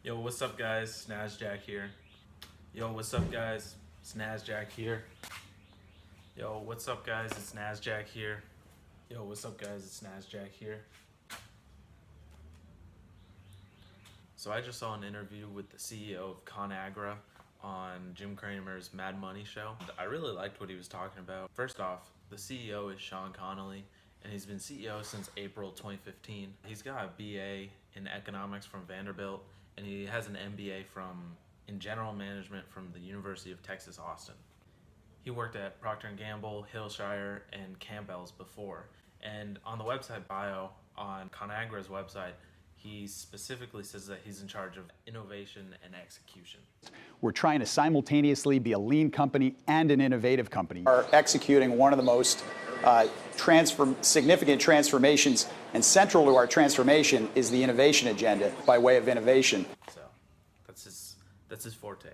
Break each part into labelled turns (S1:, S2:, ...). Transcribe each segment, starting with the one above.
S1: Yo, what's up guys? It's NASJAQ here. Yo, what's up guys? It's NASJAQ here. Yo, what's up guys? It's NASJAQ here. Yo, what's up guys? It's NASJAQ here. So I just saw an interview with the CEO of ConAgra on Jim Cramer's Mad Money show. I really liked what he was talking about. First off, the CEO is Sean Connolly, and he's been CEO since April 2015. He's got a BA in economics from Vanderbilt, and he has an MBA in general management from the University of Texas, Austin. He worked at Procter & Gamble, Hillshire, and Campbell's before. And on the website bio, on ConAgra's website, he specifically says that he's in charge of innovation and execution.
S2: We're trying to simultaneously be a lean company and an innovative company.
S3: Are executing one of the most significant transformations, and central to our transformation is the innovation agenda by way of innovation.
S1: So that's his forte.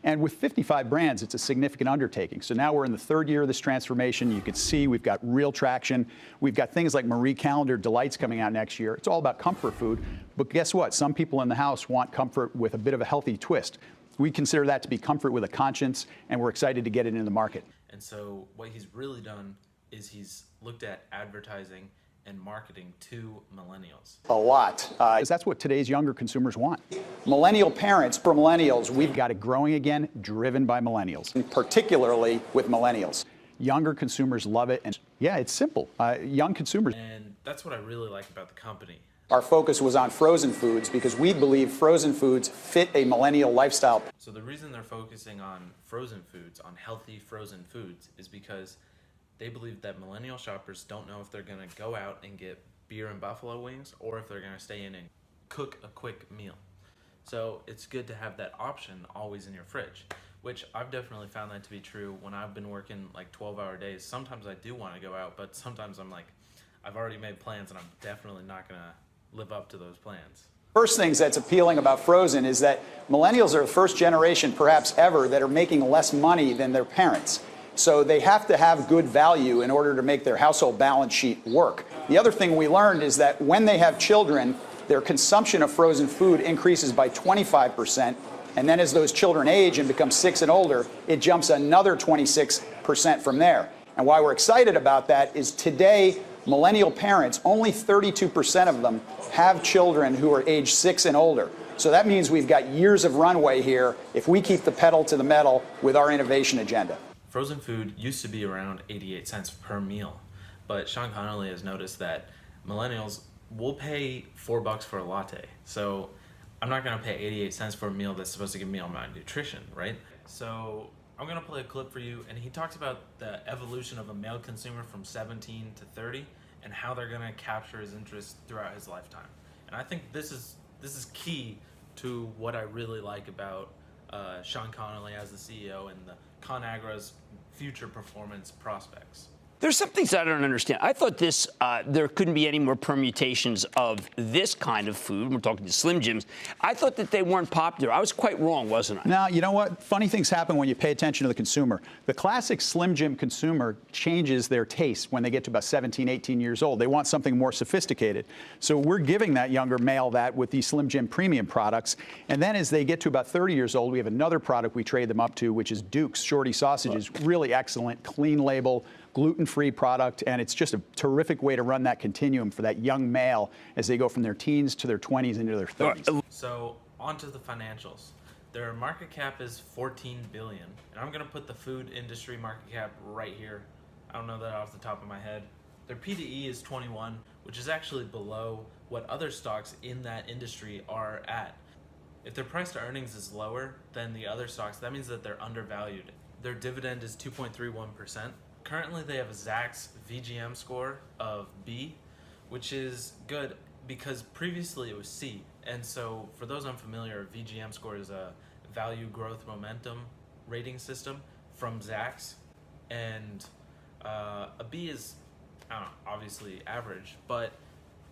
S2: And with 55 brands, it's a significant undertaking. So now we're in the third year of this transformation. You can see we've got real traction. We've got things like Marie Callender Delights coming out next year. It's all about comfort food. But guess what? Some people in the house want comfort with a bit of a healthy twist. We consider that to be comfort with a conscience, and we're excited to get it into the market.
S1: And so what he's really done is he's looked at advertising and marketing to millennials.
S3: A lot.
S2: Because that's what today's younger consumers want.
S3: Millennial parents, for millennials,
S2: We've got it growing again, driven by millennials.
S3: particularly with millennials.
S2: Younger consumers love it, and yeah, it's simple. Young consumers.
S1: And that's what I really like about the company.
S3: Our focus was on frozen foods because we believe frozen foods fit a millennial lifestyle.
S1: So the reason they're focusing on frozen foods, on healthy frozen foods, is because they believe that millennial shoppers don't know if they're going to go out and get beer and buffalo wings or if they're going to stay in and cook a quick meal. So it's good to have that option always in your fridge, which I've definitely found that to be true when I've been working like 12-hour days. Sometimes I do want to go out, but sometimes I'm like, I've already made plans and I'm definitely not going to live up to those plans.
S3: First things that's appealing about frozen is that millennials are the first generation, perhaps ever, that are making less money than their parents. So they have to have good value in order to make their household balance sheet work. The other thing we learned is that when they have children, their consumption of frozen food increases by 25%. And then as those children age and become 6 and older, it jumps another 26% from there. And why we're excited about that is today, millennial parents, only 32% of them have children who are age 6 and older. So that means we've got years of runway here if we keep the pedal to the metal with our innovation agenda.
S1: Frozen food used to be around 88 cents per meal, but Sean Connolly has noticed that millennials will pay $4 for a latte. So I'm not going to pay 88 cents for a meal that's supposed to give me all my nutrition, right? So I'm going to play a clip for you, and he talks about the evolution of a male consumer from 17 to 30 and how they're going to capture his interest throughout his lifetime. And I think this is key to what I really like about Sean Connolly as the CEO and the ConAgra's future performance prospects.
S4: There's some things I don't understand. I thought there couldn't be any more permutations of this kind of food. We're talking to Slim Jims. I thought that they weren't popular. I was quite wrong, wasn't I?
S2: Now, you know what? Funny things happen when you pay attention to the consumer. The classic Slim Jim consumer changes their taste when they get to about 17, 18 years old. They want something more sophisticated. So we're giving that younger male that with these Slim Jim premium products. And then as they get to about 30 years old, we have another product we trade them up to, which is Duke's Shorty Sausages. Really excellent, clean label, gluten-free product, and it's just a terrific way to run that continuum for that young male as they go from their teens to their 20s into their 30s.
S1: So on to the financials. Their market cap is $14 billion, and I'm going to put the food industry market cap right here. I don't know that off the top of my head. Their PDE is 21, which is actually below what other stocks in that industry are at. If their price to earnings is lower than the other stocks, that means that they're undervalued. Their dividend is 2.31%. Currently, they have a Zacks VGM score of B, which is good because previously it was C. And so for those unfamiliar, VGM score is a value growth momentum rating system from Zacks. And a B is, I don't know, obviously average, but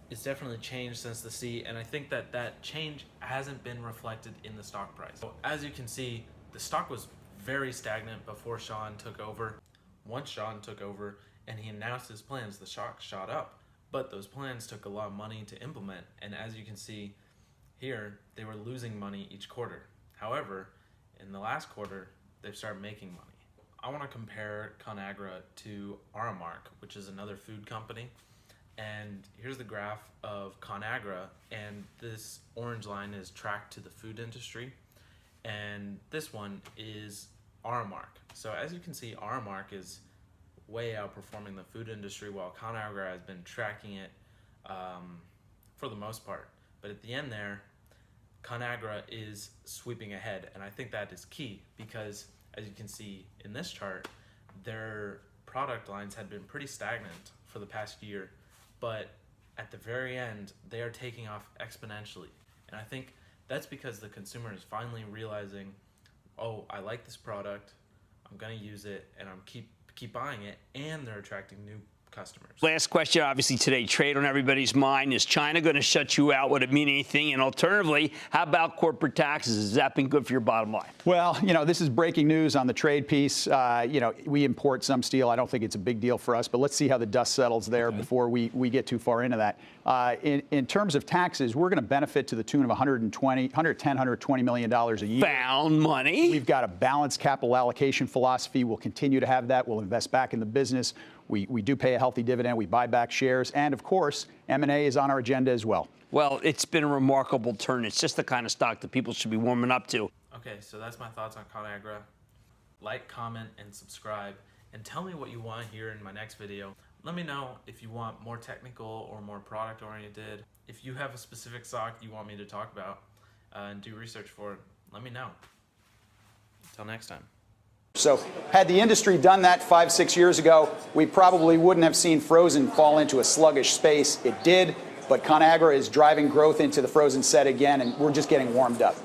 S1: it's definitely changed since the C. And I think that that change hasn't been reflected in the stock price. So as you can see, the stock was very stagnant before Sean took over. Once Sean took over and he announced his plans, the stock shot up. But those plans took a lot of money to implement. And as you can see, Here, they were losing money each quarter. However, in the last quarter, they've started making money. I want to compare ConAgra to Aramark, which is another food company. And here's the graph of ConAgra, and this orange line is tracked to the food industry, and this one is Aramark. So as you can see, Aramark is way outperforming the food industry, while ConAgra has been tracking it for the most part. But at the end there, ConAgra is sweeping ahead, and I think that is key because, as you can see in this chart, their product lines had been pretty stagnant for the past year, but at the very end, they are taking off exponentially. And I think that's because the consumer is finally realizing, oh, I like this product, I'm gonna use it, and I'm keep buying it, and they're attracting new customers.
S4: Last question, obviously today, trade on everybody's mind. Is China going to shut you out? Would it mean anything? And alternatively, how about corporate taxes? Has that been good for your bottom line? Well,
S2: this is breaking news on the trade piece. We import some steel. I don't think it's a big deal for us, but let's see how the dust settles there before we get too far into that. In terms of taxes, we're going to benefit to the tune of $120 million a year.
S4: Found money.
S2: We've got a balanced capital allocation philosophy. We'll continue to have that. We'll invest back in the business. We do pay a healthy dividend. We buy back shares. And, of course, M&A is on our agenda as well.
S4: Well, it's been a remarkable turn. It's just the kind of stock that people should be warming up to.
S1: Okay, so that's my thoughts on ConAgra. Like, comment, and subscribe. And tell me what you want to hear in my next video. Let me know if you want more technical or more product-oriented. If you have a specific stock you want me to talk about and do research for it, let me know. Until next time.
S3: So had the industry done that 5-6 years ago, we probably wouldn't have seen frozen fall into a sluggish space. It did, but ConAgra is driving growth into the frozen set again, and we're just getting warmed up.